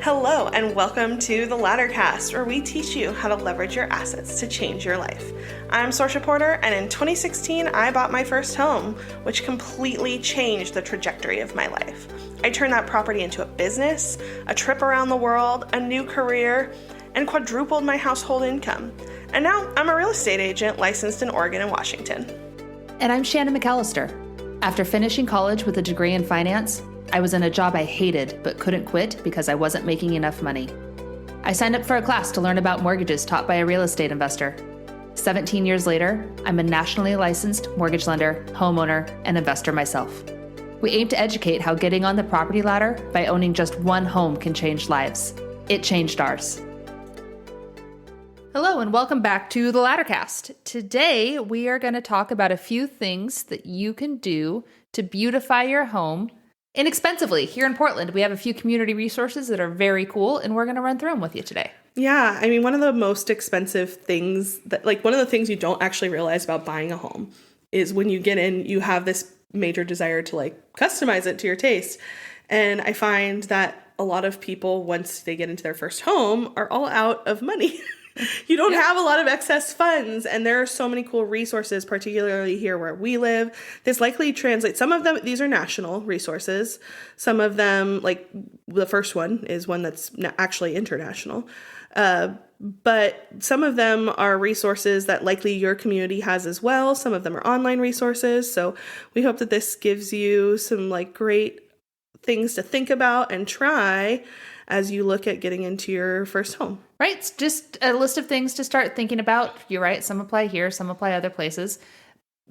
Hello, and welcome to the Laddercast, where we teach you how to leverage your assets to change your life. I'm Sorsha Porter, and in 2016, I bought my first home, which completely changed the trajectory of my life. I turned that property into a business, a trip around the world, a new career, and quadrupled my household income. And now I'm a real estate agent licensed in Oregon and Washington. And I'm Shannon McAllister. After finishing college with a degree in finance, I was in a job I hated but couldn't quit because I wasn't making enough money. I signed up for a class to learn about mortgages taught by a real estate investor. 17 years later, I'm a nationally licensed mortgage lender, homeowner, and investor myself. We aim to educate how getting on the property ladder by owning just one home can change lives. It changed ours. Hello and welcome back to the Laddercast. Today, we are going to talk about a few things that you can do to beautify your home inexpensively. Here in Portland, we have a few community resources that are very cool, and we're going to run through them with you today. Yeah, I mean, one of the most expensive things one of the things you don't actually realize about buying a home is when you get in, you have this major desire to customize it to your taste. And I find that a lot of people, once they get into their first home, are all out of money. You don't have a lot of excess funds, and there are so many cool resources, particularly here where we live. This likely translates, some of them, these are national resources. Some of them, like the first one is one that's actually international. But some of them are resources that likely your community has as well. Some of them are online resources. So we hope that this gives you some great things to think about and try as you look at getting into your first home. Right. It's just a list of things to start thinking about. You're right. Some apply here, some apply other places.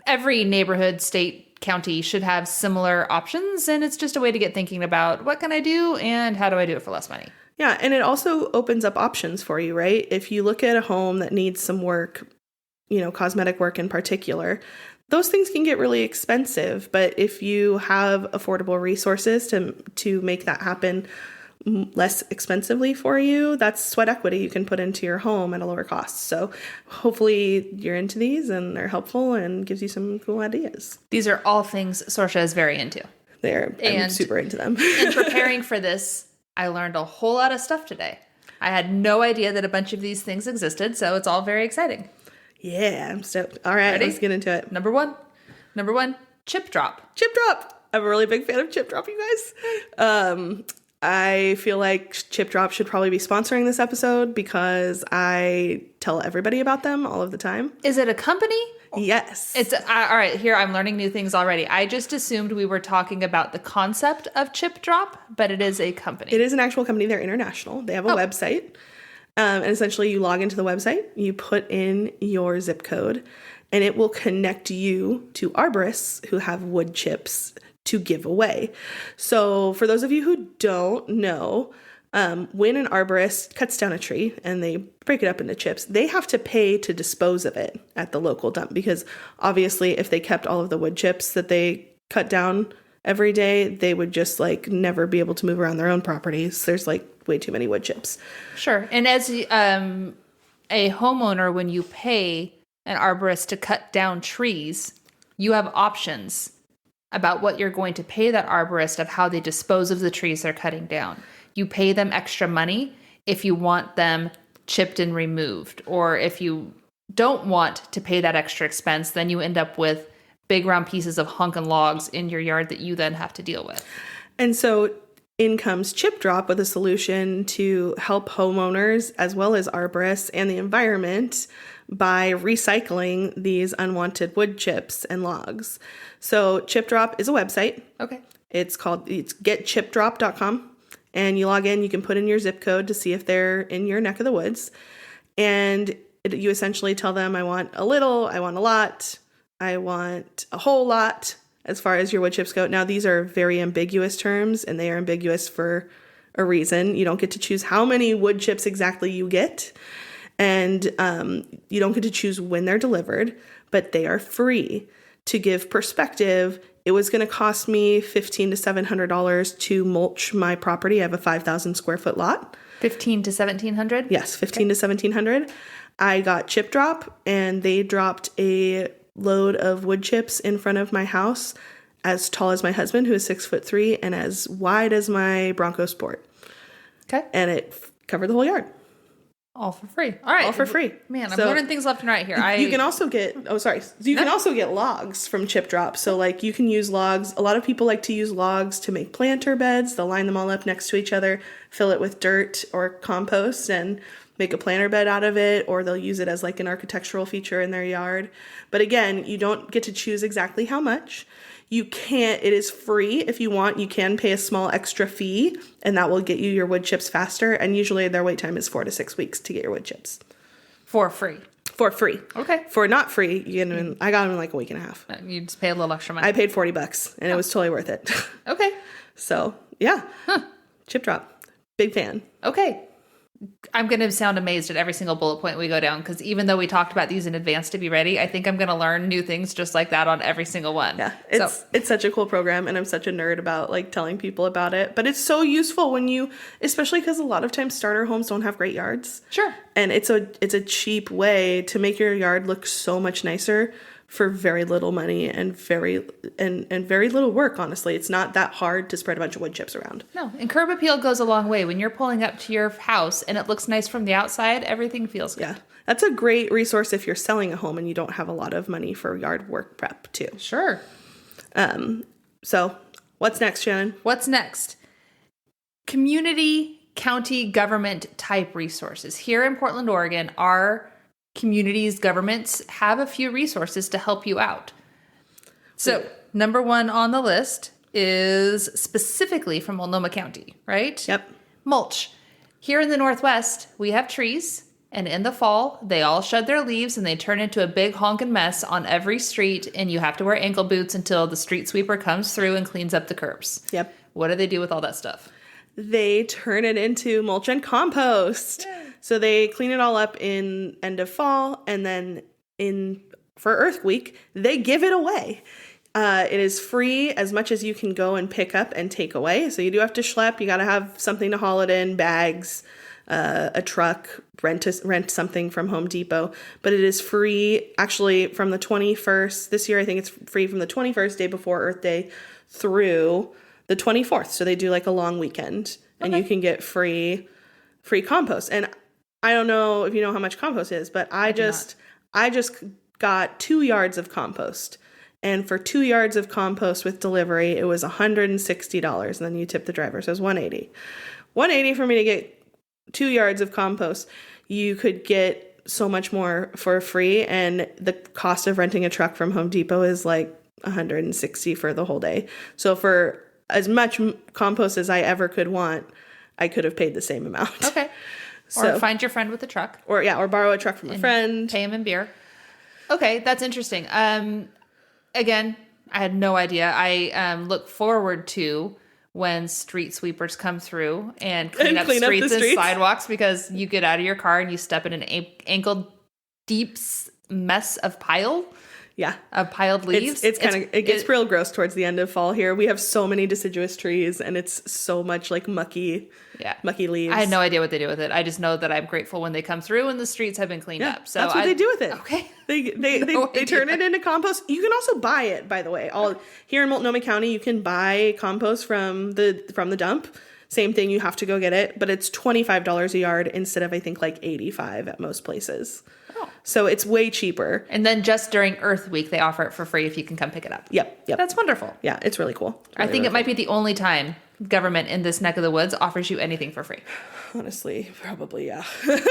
Every neighborhood, state, county should have similar options. And it's just a way to get thinking about what can I do and how do I do it for less money? Yeah. And it also opens up options for you, right? If you look at a home that needs some work, cosmetic work in particular, those things can get really expensive. But if you have affordable resources to make that happen less expensively for you, that's sweat equity you can put into your home at a lower cost. So hopefully you're into these and they're helpful and gives you some cool ideas. These are all things Sorsha is very into. I'm super into them. In preparing for this, I learned a whole lot of stuff today. I had no idea that a bunch of these things existed, so it's all very exciting. Yeah, I'm stoked. All right, Ready? Let's get into it. Number one, chip drop. Chip drop. I'm a really big fan of chip drop, you guys. I feel like Chip Drop should probably be sponsoring this episode because I tell everybody about them all of the time. Is it a company? Yes. It's all right. Here, I'm learning new things already. I just assumed we were talking about the concept of Chip Drop, but it is a company. It is an actual company. They're international. They have a website. And essentially you log into the website, you put in your zip code, and it will connect you to arborists who have wood chips to give away. So for those of you who don't know, when an arborist cuts down a tree and they break it up into chips, they have to pay to dispose of it at the local dump, because obviously if they kept all of the wood chips that they cut down every day, they would just never be able to move around their own properties. There's way too many wood chips. Sure. And as a homeowner, when you pay an arborist to cut down trees, you have options about what you're going to pay that arborist of how they dispose of the trees they're cutting down. You pay them extra money if you want them chipped and removed, or if you don't want to pay that extra expense, then you end up with big round pieces of hunkin' logs in your yard that you then have to deal with. And so in comes Chip Drop with a solution to help homeowners as well as arborists and the environment by recycling these unwanted wood chips and logs. So Chip Drop is a website. Okay. It's getchipdrop.com. And you log in, you can put in your zip code to see if they're in your neck of the woods. And you essentially tell them, I want a little, I want a lot, I want a whole lot as far as your wood chips go. Now, these are very ambiguous terms, and they are ambiguous for a reason. You don't get to choose how many wood chips exactly you get. And you don't get to choose when they're delivered, but they are free. To give perspective, it was going to cost me $1,500 to $700 to mulch my property. I have a 5,000 square foot lot. $1,500 to $1,700? Yes, $1,500 to $1,700. I got Chip Drop, and they dropped a load of wood chips in front of my house, as tall as my husband, who is 6'3", and as wide as my Bronco Sport. Okay. And it covered the whole yard. All for free. All right. All for free. Man, I'm learning things left and right here. You can also get, can also get logs from Chip Drop. So like you can use logs. A lot of people like to use logs to make planter beds. They'll line them all up next to each other, fill it with dirt or compost and make a planter bed out of it, or they'll use it as like an architectural feature in their yard. But again, you don't get to choose exactly how much. It is free if you want. You can pay a small extra fee, and that will get you your wood chips faster. And usually their wait time is 4 to 6 weeks to get your wood chips. For free. For free. Okay. For not free, I got them in like a week and a half. You just pay a little extra money. I paid $40 and it was totally worth it. Okay. So yeah. Chip Drop. Big fan. Okay. I'm going to sound amazed at every single bullet point we go down, because even though we talked about these in advance to be ready, I think I'm going to learn new things just like that on every single one. Yeah, it's such a cool program, and I'm such a nerd about like telling people about it. But it's so useful especially because a lot of times starter homes don't have great yards. Sure. And it's a cheap way to make your yard look so much nicer for very little money and very little work, honestly. It's not that hard to spread a bunch of wood chips around. No, and curb appeal goes a long way. When you're pulling up to your house and it looks nice from the outside, everything feels good. Yeah, that's a great resource if you're selling a home and you don't have a lot of money for yard work prep too. Sure. So what's next, Shannon? What's next? Community, county government type resources. Here in Portland, Oregon, our communities, governments have a few resources to help you out. So, number one on the list is specifically from Multnomah County, right? Yep. Mulch. Here in the Northwest, we have trees, and in the fall, they all shed their leaves and they turn into a big honking mess on every street, and you have to wear ankle boots until the street sweeper comes through and cleans up the curbs. Yep. What do they do with all that stuff? They turn it into mulch and compost. Yeah. So they clean it all up in end of fall, and then for Earth Week, they give it away. It is free as much as you can go and pick up and take away. So you do have to schlep. You got to have something to haul it in, bags, a truck, rent something from Home Depot. But it is free actually from the 21st. This year, I think it's free from the 21st, day before Earth Day, through the 24th. So they do like a long weekend, and you can get free compost. And I don't know if you know how much compost is, but I just got 2 yards of compost. And for 2 yards of compost with delivery, it was $160. And then you tip the driver. So it was $180. $180 for me to get 2 yards of compost. You could get so much more for free. And the cost of renting a truck from Home Depot is like $160 for the whole day. So for as much compost as I ever could want, I could have paid the same amount. Okay. So, or find your friend with a truck. Or borrow a truck from a friend. Pay him in beer. Okay, that's interesting. Again, I had no idea. I look forward to when street sweepers come through and clean up streets and sidewalks, because you get out of your car and you step in an ankle-deep mess of piled leaves. It gets real gross towards the end of fall here. We have so many deciduous trees, and it's so much like mucky leaves. I had no idea what they do with it. I just know that I'm grateful when they come through and the streets have been cleaned up. So that's what they do with it. Okay. They turn it into compost. You can also buy it, by the way. Here in Multnomah County, you can buy compost from the dump. Same thing, you have to go get it, but it's $25 a yard instead of, I think, like $85 at most places. Oh. So it's way cheaper. And then just during Earth Week, they offer it for free if you can come pick it up. Yep. That's wonderful. Yeah, it's really cool. I think it might be the only time government in this neck of the woods offers you anything for free. Honestly, probably, yeah. But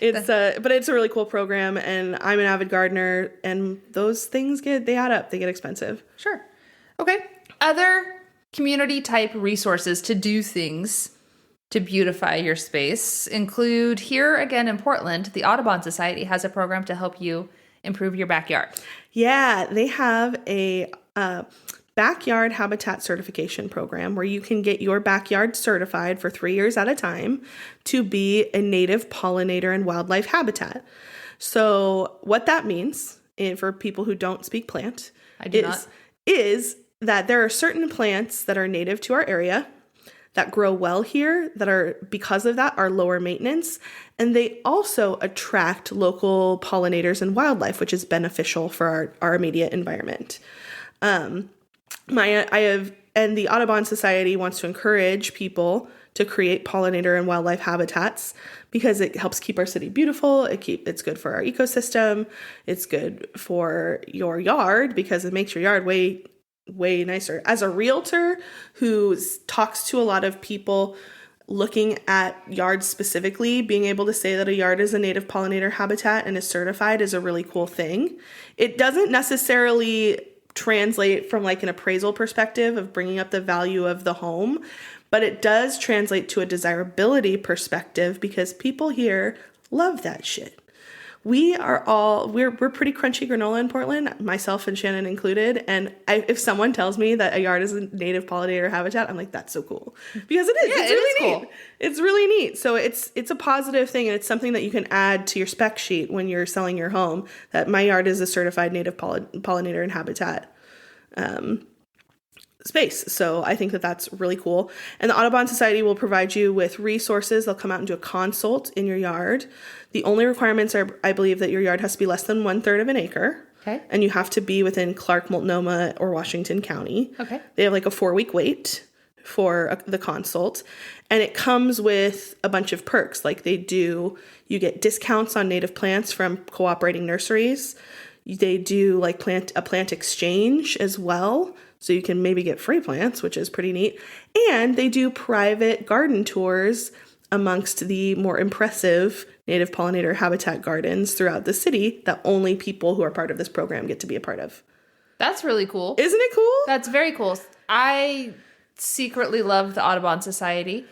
it's a really cool program, and I'm an avid gardener, and those things they add up. They get expensive. Sure. Okay. Other community type resources to do things to beautify your space include, here again in Portland, the Audubon Society has a program to help you improve your backyard. Yeah, they have a backyard habitat certification program where you can get your backyard certified for 3 years at a time to be a native pollinator and wildlife habitat. So what that means, and for people who don't speak plant, is that there are certain plants that are native to our area that grow well here, that are, because of that, are lower maintenance. And they also attract local pollinators and wildlife, which is beneficial for our immediate environment. I have And the Audubon Society wants to encourage people to create pollinator and wildlife habitats because it helps keep our city beautiful. It's good for our ecosystem. It's good for your yard because it makes your yard way, way nicer. As a realtor who talks to a lot of people looking at yards specifically, being able to say that a yard is a native pollinator habitat and is certified is a really cool thing. It doesn't necessarily translate from like an appraisal perspective of bringing up the value of the home, but it does translate to a desirability perspective because people here love that shit. We're pretty crunchy granola in Portland, myself and Shannon included. And if someone tells me that a yard is a native pollinator habitat, I'm like, that's so cool. Because it is. Yeah, It's it really is neat. cool. It's really neat. So it's a positive thing, and it's something that you can add to your spec sheet when you're selling your home, that my yard is a certified native pollinator and habitat space. So I think that that's really cool. And the Audubon Society will provide you with resources. They'll come out and do a consult in your yard. The only requirements are, I believe, that your yard has to be less than 1/3 of an acre. Okay. And you have to be within Clark, Multnomah, or Washington County. Okay. They have like a 4-week wait for the consult. And it comes with a bunch of perks. Like you get discounts on native plants from cooperating nurseries. They do like a plant exchange as well. So you can maybe get free plants, which is pretty neat. And they do private garden tours amongst the more impressive native pollinator habitat gardens throughout the city that only people who are part of this program get to be a part of. That's really cool. Isn't it cool? That's very cool. I secretly love the Audubon Society.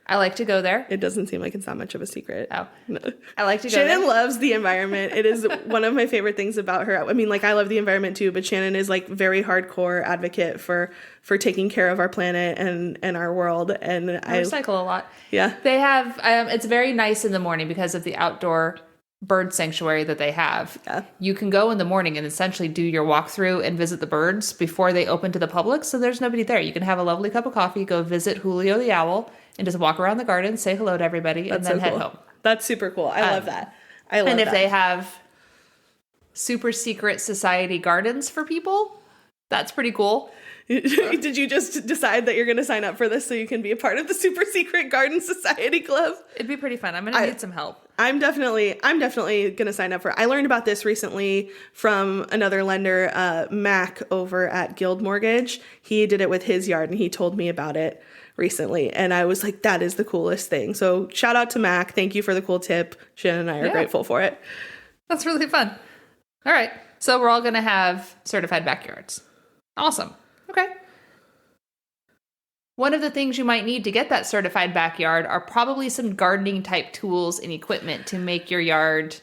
I like to go there. It doesn't seem like it's that much of a secret. Oh. No. I like to go Shannon there. loves the environment. It is one of my favorite things about her. I mean, like, I love the environment too, but Shannon is like very hardcore advocate for taking care of our planet and our world. And I recycle a lot. Yeah. They have, it's very nice in the morning because of the outdoor bird sanctuary that they have. Yeah. You can go in the morning and essentially do your walkthrough and visit the birds before they open to the public. So there's nobody there. You can have a lovely cup of coffee, go visit Julio the owl, and just walk around the garden, say hello to everybody, and then head home. That's super cool. I love that. And if they have super secret society gardens for people, that's pretty cool. Did you just decide that you're going to sign up for this so you can be a part of the super secret garden society club? It'd be pretty fun. I'm going to need some help. I'm definitely going to sign up for it. I learned about this recently from another lender, Mac over at Guild Mortgage. He did it with his yard and he told me about it recently. And I was like, that is the coolest thing. So shout out to Mac. Thank you for the cool tip. Shannon and I are grateful for it. That's really fun. All right. So we're all going to have certified backyards. Awesome. Okay. One of the things you might need to get that certified backyard are probably some gardening type tools and equipment to make your yard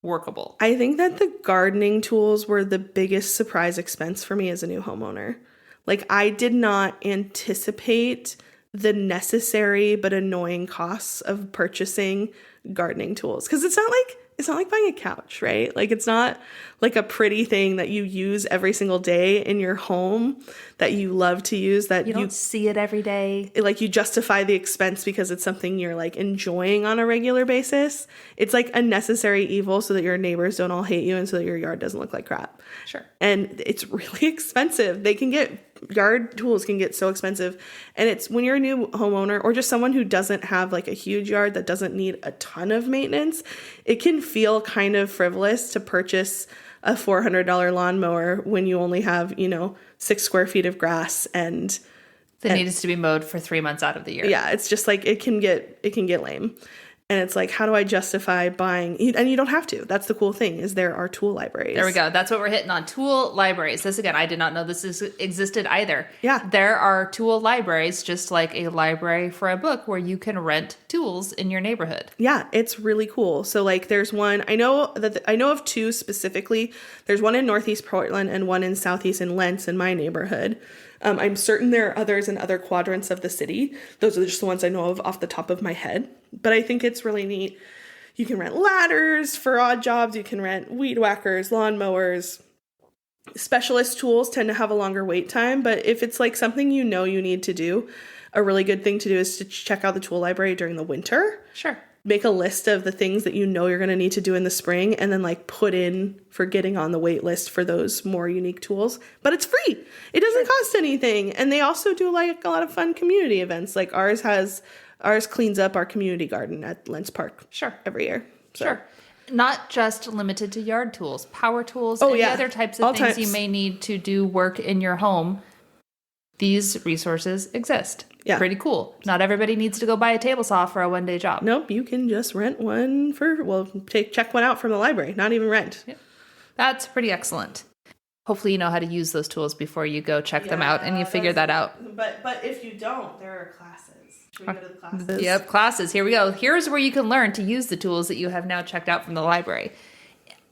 workable. I think that the gardening tools were the biggest surprise expense for me as a new homeowner. Like, I did not anticipate the necessary but annoying costs of purchasing gardening tools. Because it's not like buying a couch, right? Like, it's not like a pretty thing that you use every single day in your home that you love to use, that you don't see it every day. Like, you justify the expense because it's something you're like enjoying on a regular basis. It's like a necessary evil so that your neighbors don't all hate you and so that your yard doesn't look like crap. Sure. And it's really expensive. Yard tools can get so expensive. And it's when you're a new homeowner or just someone who doesn't have like a huge yard that doesn't need a ton of maintenance, it can feel kind of frivolous to purchase a $400 lawnmower when you only have, 6 square feet of grass and that needs to be mowed for 3 months out of the year. Yeah, it's just like it can get lame. And it's like, how do I justify buying? And you don't have to. That's the cool thing, is there are tool libraries. There we go. That's what we're hitting on. Tool libraries. This, again, I did not know this existed either. Yeah. There are tool libraries, just like a library for a book, where you can rent tools in your neighborhood. Yeah, it's really cool. So like there's one, I know of two specifically. There's one in Northeast Portland and one in Southeast in Lentz in my neighborhood. I'm certain there are others in other quadrants of the city. Those are just the ones I know of off the top of my head. But I think it's really neat. You can rent ladders for odd jobs. You can rent weed whackers, lawnmowers. Specialist tools tend to have a longer wait time. But if it's like something you need to do, a really good thing to do is to check out the tool library during the winter. Sure. make a list of the things that you know you're going to need to do in the spring and then like put in for getting on the wait list for those more unique tools. But it's free. It doesn't cost anything. And they also do like a lot of fun community events. Like ours cleans up our community garden at Lentz Park. Sure. Every year. So. Sure. Not just limited to yard tools, power tools, Oh, any yeah. other types of All things types. you may need to do work in your home. These resources exist. Yeah. Pretty cool. Not everybody needs to go buy a table saw for a one-day job. Nope, you can just rent one check one out from the library, not even rent. Yeah. That's pretty excellent. Hopefully you know how to use those tools before you go check them out and you figure that out. But if you don't, there are classes. Should we go to the classes? Yep, classes. Here we go. Here's where you can learn to use the tools that you have now checked out from the library.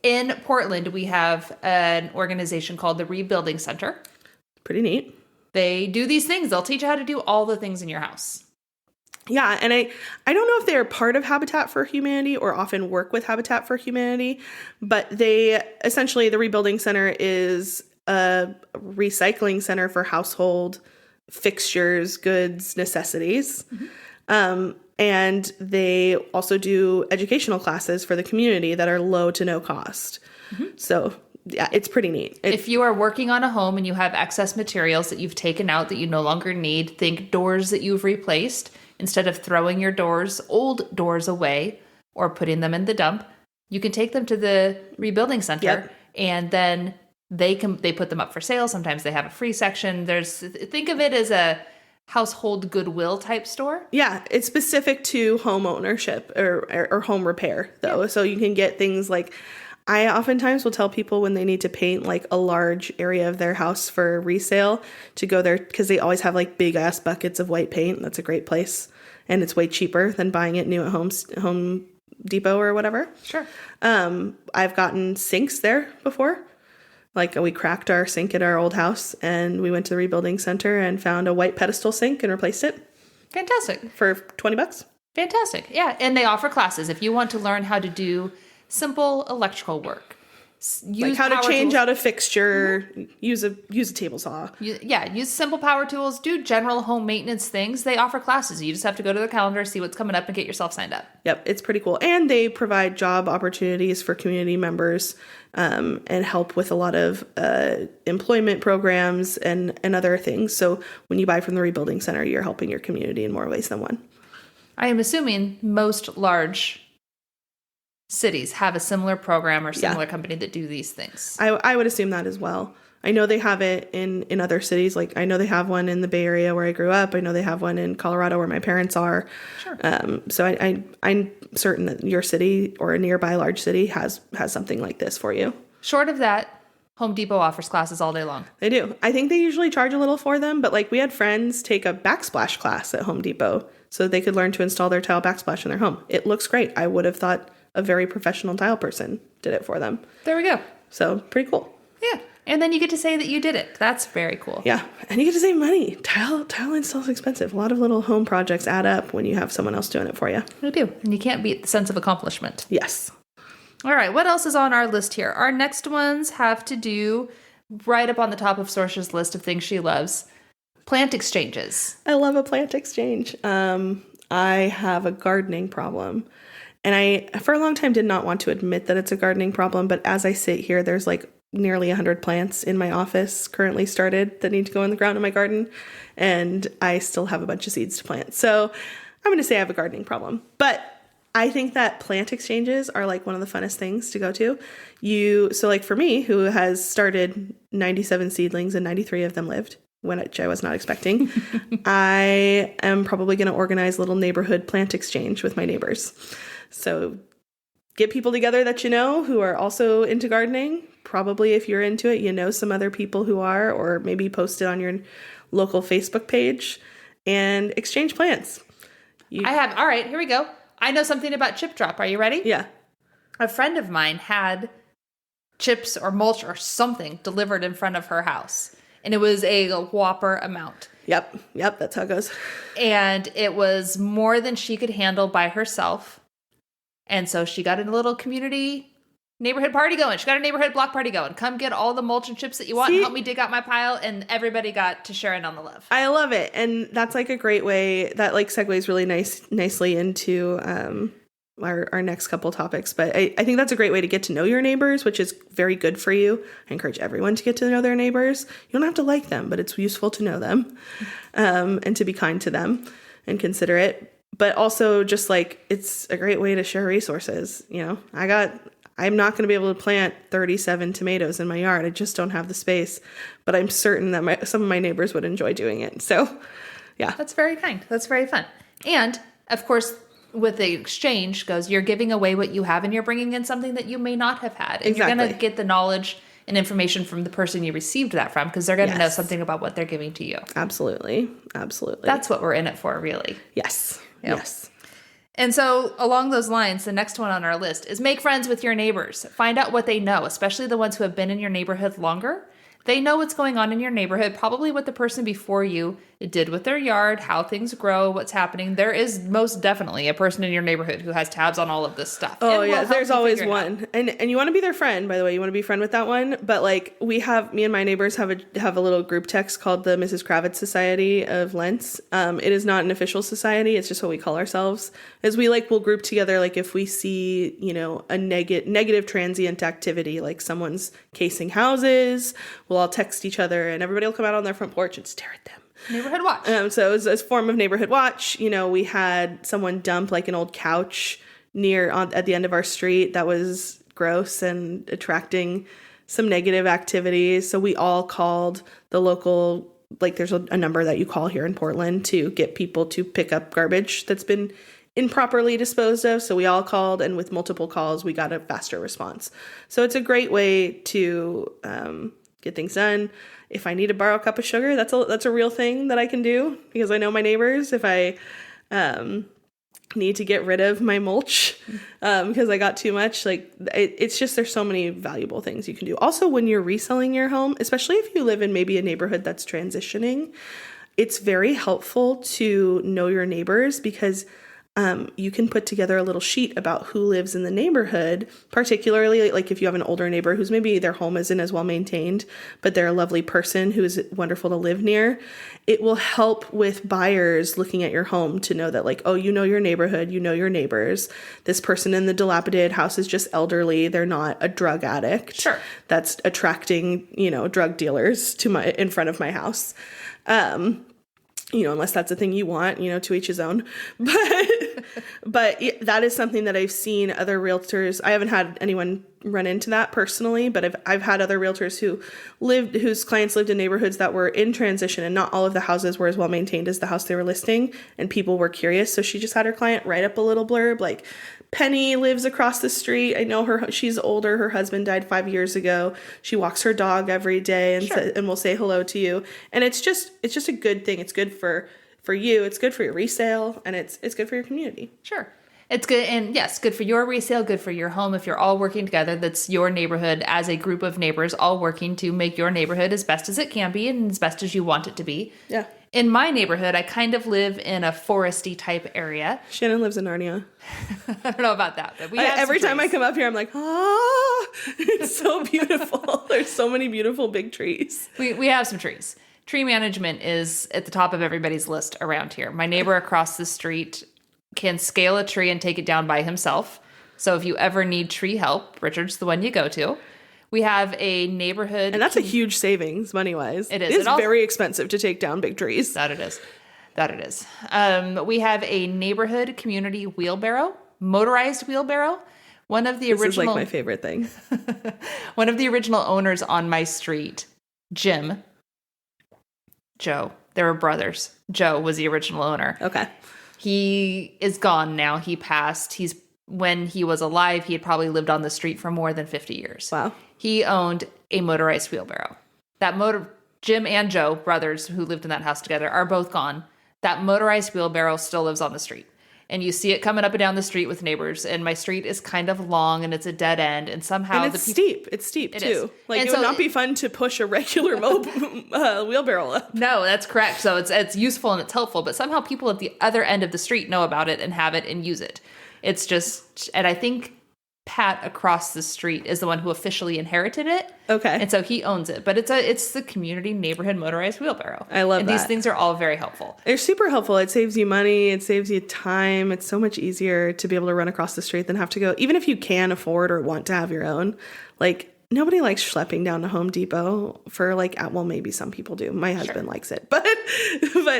In Portland, we have an organization called the Rebuilding Center. Pretty neat. They do these things. They'll teach you how to do all the things in your house. Yeah, and I don't know if they're part of Habitat for Humanity or often work with Habitat for Humanity, but they essentially, the Rebuilding Center is a recycling center for household fixtures, goods, necessities. Mm-hmm. And they also do educational classes for the community that are low to no cost. Mm-hmm. So yeah, it's pretty neat. If you are working on a home and you have excess materials that you've taken out that you no longer need, think doors that you've replaced. Instead of throwing your old doors away or putting them in the dump, you can take them to the Rebuilding Center and then they put them up for sale. Sometimes they have a free section. Think of it as a household Goodwill type store. Yeah, it's specific to home ownership or home repair though. Yeah. So you can get things like, I oftentimes will tell people when they need to paint like a large area of their house for resale to go there because they always have like big ass buckets of white paint. That's a great place. And it's way cheaper than buying it new at Home Depot or whatever. Sure. I've gotten sinks there before. Like we cracked our sink at our old house and we went to the Rebuilding Center and found a white pedestal sink and replaced it. Fantastic. For $20. Fantastic. Yeah. And they offer classes if you want to learn how to do simple electrical work. Like how to change out a fixture, use a table saw. Use simple power tools, do general home maintenance things. They offer classes. You just have to go to the calendar, see what's coming up, and get yourself signed up. Yep, it's pretty cool. And they provide job opportunities for community members and help with a lot of employment programs and other things. So when you buy from the Rebuilding Center, you're helping your community in more ways than one. I am assuming most large cities have a similar program or similar company that do these things. I would assume that as well. I know they have it in other cities. Like I know they have one in the Bay Area where I grew up. I know they have one in Colorado where my parents are. Sure. So I'm certain that your city or a nearby large city has something like this for you. Short of that, Home Depot offers classes all day long. They do. I think they usually charge a little for them, but like we had friends take a backsplash class at Home Depot so they could learn to install their tile backsplash in their home. It looks great. I would have thought a very professional tile person did it for them. There we go. So pretty cool. Yeah. And then you get to say that you did it. That's very cool. Yeah. And you get to save money. Tile install is expensive. A lot of little home projects add up when you have someone else doing it for you. They do. And you can't beat the sense of accomplishment. Yes. All right. What else is on our list here? Our next ones have to do right up on the top of Sorcia's list of things she loves. Plant exchanges. I love a plant exchange. I have a gardening problem. And I, for a long time, did not want to admit that it's a gardening problem. But as I sit here, there's like nearly 100 plants in my office currently started that need to go in the ground in my garden. And I still have a bunch of seeds to plant. So I'm going to say I have a gardening problem. But I think that plant exchanges are like one of the funnest things to go to. So like for me, who has started 97 seedlings and 93 of them lived, which I was not expecting, I am probably going to organize a little neighborhood plant exchange with my neighbors. So get people together that you know who are also into gardening. Probably if you're into it, you know some other people who are, or maybe post it on your local Facebook page and exchange plants. All right, here we go. I know something about chip drop. Are you ready? Yeah. A friend of mine had chips or mulch or something delivered in front of her house. And it was a whopper amount. Yep, that's how it goes. And it was more than she could handle by herself. And so she got a little community neighborhood party going. She got a neighborhood block party going. Come get all the mulch and chips that you want and help me dig out my pile. And everybody got to share in on the love. I love it. And that's like a great way that like segues really nicely into our next couple topics. But I think that's a great way to get to know your neighbors, which is very good for you. I encourage everyone to get to know their neighbors. You don't have to like them, but it's useful to know them, and to be kind to them and considerate. But also just like, it's a great way to share resources. You know, I'm not going to be able to plant 37 tomatoes in my yard. I just don't have the space, but I'm certain that some of my neighbors would enjoy doing it. So yeah. That's very kind. That's very fun. And of course, with the exchange goes, you're giving away what you have and you're bringing in something that you may not have had. And you're going to get the knowledge and information from the person you received that from, because they're going to know something about what they're giving to you. Absolutely. That's what we're in it for, really. Yes. Yep. Yes. And so along those lines, the next one on our list is make friends with your neighbors. Find out what they know, especially the ones who have been in your neighborhood longer. They know what's going on in your neighborhood, probably what the person before you did with their yard, how things grow, what's happening. There is most definitely a person in your neighborhood who has tabs on all of this stuff. Oh yeah, there's always one. And you want to be their friend, by the way. You want to be friend with that one. But like me and my neighbors have a little group text called the Mrs. Kravitz Society of Lents. It is not an official society. It's just what we call ourselves. As we'll group together, like if we see, a negative transient activity, like someone's casing houses, we'll all text each other and everybody will come out on their front porch and stare at them. Neighborhood watch. So as a form of neighborhood watch, we had someone dump like an old couch at the end of our street that was gross and attracting some negative activities. So we all called the local, like there's a number that you call here in Portland to get people to pick up garbage that's been improperly disposed of. So we all called, and with multiple calls, we got a faster response. So it's a great way to get things done. If I need to borrow a cup of sugar, that's a real thing that I can do because I know my neighbors. If I need to get rid of my mulch because I got too much, it's just, there's so many valuable things you can do. Also, when you're reselling your home, especially if you live in maybe a neighborhood that's transitioning, it's very helpful to know your neighbors because you can put together a little sheet about who lives in the neighborhood, particularly like if you have an older neighbor who's maybe their home isn't as well maintained, but they're a lovely person who is wonderful to live near. It will help with buyers looking at your home to know that your neighborhood, your neighbors. This person in the dilapidated house is just elderly. They're not a drug addict. Sure. That's attracting, drug dealers in front of my house. Unless that's a thing you want, to each his own. But that is something that I've seen other realtors. I haven't had anyone run into that personally, but I've had other realtors whose clients lived in neighborhoods that were in transition and not all of the houses were as well maintained as the house they were listing. And people were curious. So she just had her client write up a little blurb like, Penny lives across the street. I know her. She's older. Her husband died 5 years ago. She walks her dog every day and will say hello to you. And it's just a good thing. It's good for you. It's good for your resale, and it's good for your community. Sure. It's good. And yes, good for your resale, good for your home. If you're all working together, that's your neighborhood as a group of neighbors all working to make your neighborhood as best as it can be and as best as you want it to be. Yeah. In my neighborhood, I kind of live in a foresty type area. Shannon lives in Narnia. I don't know about that, but every time I come up here, I'm like, it's so beautiful. There's so many beautiful big trees. We have some trees. Tree management is at the top of everybody's list around here. My neighbor across the street can scale a tree and take it down by himself. So if you ever need tree help, Richard's the one you go to. We have a neighborhood. And that's a huge savings money-wise. It is. It's very expensive to take down big trees. That it is. We have a neighborhood community wheelbarrow, motorized wheelbarrow. This is like my favorite thing. One of the original owners on my street, Joe, they were brothers. Joe was the original owner. Okay. He is gone now. He passed. When he was alive, he had probably lived on the street for more than 50 years. Wow. He owned a motorized wheelbarrow. Jim and Joe, brothers who lived in that house together, are both gone. That motorized wheelbarrow still lives on the street. And you see it coming up and down the street with neighbors. And my street is kind of long and it's a dead end. And somehow it's steep. It's steep too. It would not be fun to push a regular wheelbarrow up. No, that's correct. So it's useful and it's helpful. But somehow people at the other end of the street know about it and have it and use it. It's just, and I think Pat across the street is the one who officially inherited it. Okay. And so he owns it. But it's the community neighborhood motorized wheelbarrow. I love that. And these things are all very helpful. They're super helpful. It saves you money. It saves you time. It's so much easier to be able to run across the street than have to go, even if you can afford or want to have your own. Like, nobody likes schlepping down to Home Depot for like, well, maybe some people do. My husband likes it, but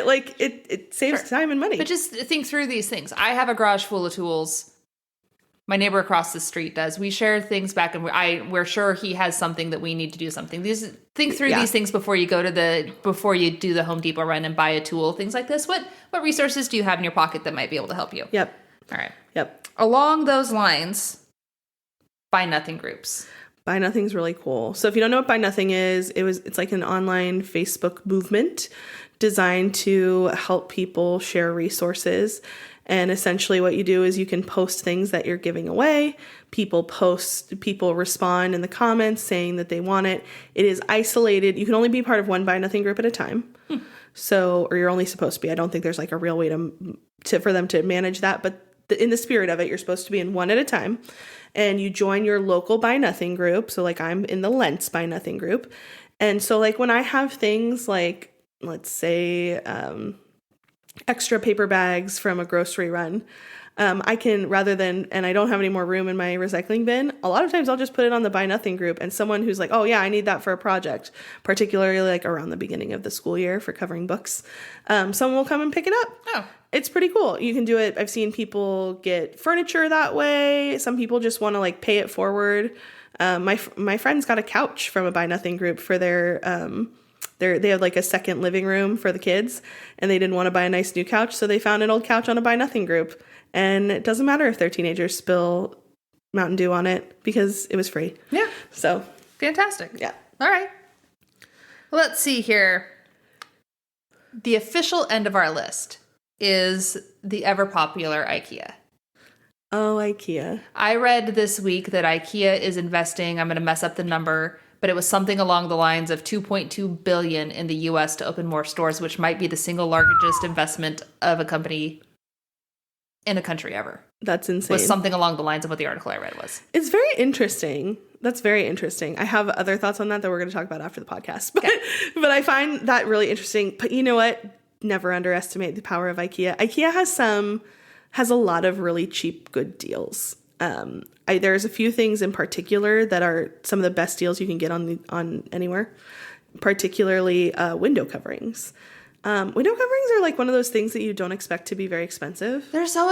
like it saves time and money. But just think through these things. I have a garage full of tools. My neighbor across the street does. We share things back, and we're sure he has something that we need to do something. Think through these things before you do the Home Depot run and buy a tool. Things like this. What resources do you have in your pocket that might be able to help you? Yep. All right. Yep. Along those lines, Buy Nothing groups. Buy Nothing's really cool. So if you don't know what Buy Nothing is, it's like an online Facebook movement designed to help people share resources. And essentially what you do is you can post things that you're giving away. People respond in the comments saying that they want it. It is isolated. You can only be part of one Buy Nothing group at a time. So, or you're only supposed to be. I don't think there's like a real way for them to manage that. But in the spirit of it, you're supposed to be in one at a time. And you join your local Buy Nothing group. So like I'm in the Lentz Buy Nothing group. And so like when I have things like, let's say, extra paper bags from a grocery run, I can, and I don't have any more room in my recycling bin, a lot of times I'll just put it on the Buy Nothing group, and someone who's like, oh yeah, I need that for a project, particularly like around the beginning of the school year for covering books, someone will come and pick it up. Oh. It's pretty cool. You can do it. I've seen people get furniture that way. Some people just want to like pay it forward. My friends got a couch from a Buy Nothing group for their they had like a second living room for the kids, and they didn't want to buy a nice new couch, so they found an old couch on a Buy Nothing group. And it doesn't matter if their teenagers spill Mountain Dew on it because it was free. Yeah. So fantastic. Yeah. All right. Well, let's see here. The official end of our list is the ever popular IKEA. Oh, IKEA. I read this week that IKEA is investing, I'm going to mess up the number, but it was something along the lines of $2.2 billion in the U.S. to open more stores, which might be the single largest investment of a company in a country ever. That's insane. Was something along the lines of what the article I read was. It's very interesting. That's very interesting. I have other thoughts on that we're going to talk about after the podcast. But I find that really interesting. But you know what? Never underestimate the power of IKEA. IKEA has a lot of really cheap, good deals. There's a few things in particular that are some of the best deals you can get on anywhere, particularly window coverings. Window coverings are like one of those things that you don't expect to be very expensive. They're so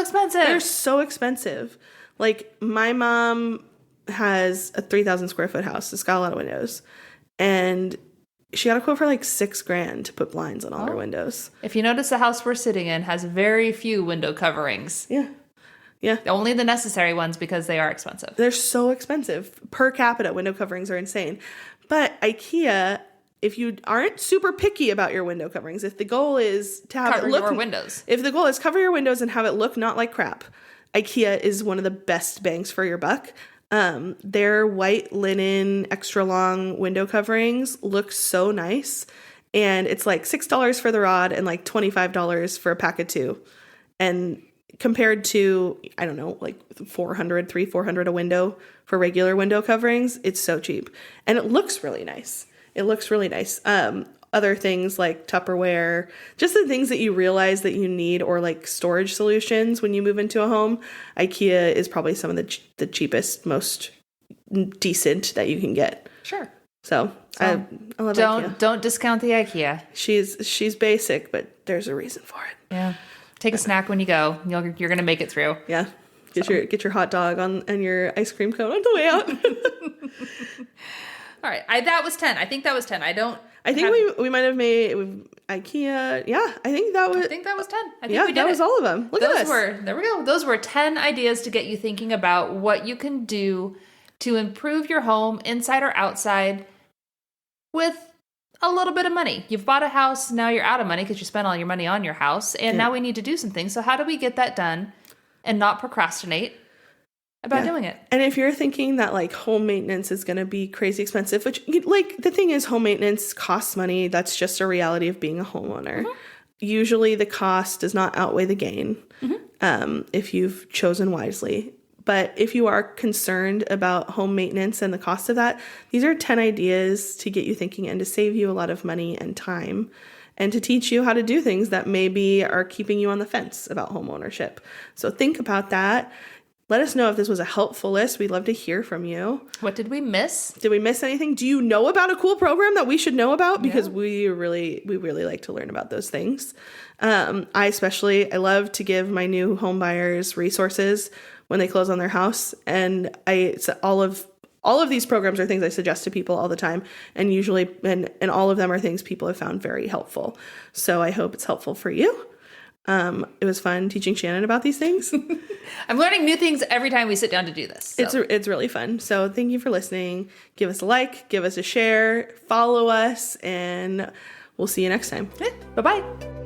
expensive. Like my mom has a 3,000 square foot house. It's got a lot of windows, and she got a quote for like $6,000 to put blinds on all her windows. If you notice, the house we're sitting in has very few window coverings. Yeah. Yeah. Only the necessary ones because they are expensive. They're so expensive. Per capita, window coverings are insane. But IKEA, if you aren't super picky about your window coverings, if the goal is to have cover it look your windows. If the goal is cover your windows and have it look not like crap, IKEA is one of the best bangs for your buck. Their white linen extra long window coverings look so nice, and it's like $6 for the rod and like $25 for a pack of two. And compared to, I don't know, like $400 a window for regular window coverings, it's so cheap. And it looks really nice. Other things like Tupperware, just the things that you realize that you need, or like storage solutions when you move into a home, IKEA is probably some of the cheapest, most decent that you can get. Sure. So I love IKEA. Don't discount the IKEA. She's basic, but there's a reason for it. Yeah. Take a snack when you go. You're going to make it through. Yeah. Get your hot dog and your ice cream cone on the way out. All right. That was 10. I think that was 10. I think we might have made IKEA. Yeah, I think that was 10. I think we did that was all of them. Look at us. There we go. Those were 10 ideas to get you thinking about what you can do to improve your home, inside or outside, with a little bit of money. You've bought a house. Now you're out of money because you spent all your money on your house. And now we need to do some things. So how do we get that done and not procrastinate about doing it? And if you're thinking that like home maintenance is going to be crazy expensive, which like the thing is, home maintenance costs money. That's just a reality of being a homeowner. Mm-hmm. Usually the cost does not outweigh the gain if you've chosen wisely. But if you are concerned about home maintenance and the cost of that, these are 10 ideas to get you thinking and to save you a lot of money and time and to teach you how to do things that maybe are keeping you on the fence about home ownership. So think about that. Let us know if this was a helpful list. We'd love to hear from you. What did we miss? Did we miss anything? Do you know about a cool program that we should know about? Because we really like to learn about those things. I love to give my new home buyers resources when they close on their house. And all of these programs are things I suggest to people all the time. And usually, and all of them are things people have found very helpful. So I hope it's helpful for you. It was fun teaching Shannon about these things. I'm learning new things every time we sit down to do this. So. It's really fun. So thank you for listening. Give us a like, give us a share, follow us, and we'll see you next time. Bye-bye.